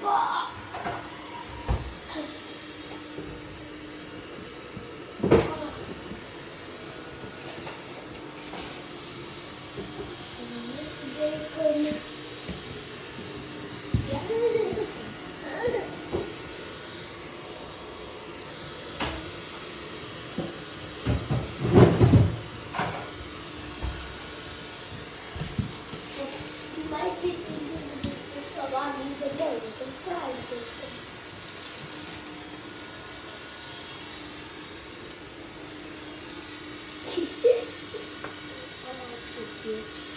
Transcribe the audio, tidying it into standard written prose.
Wow. Might be just a lot of the day. You can try it. Oh, it's so cute.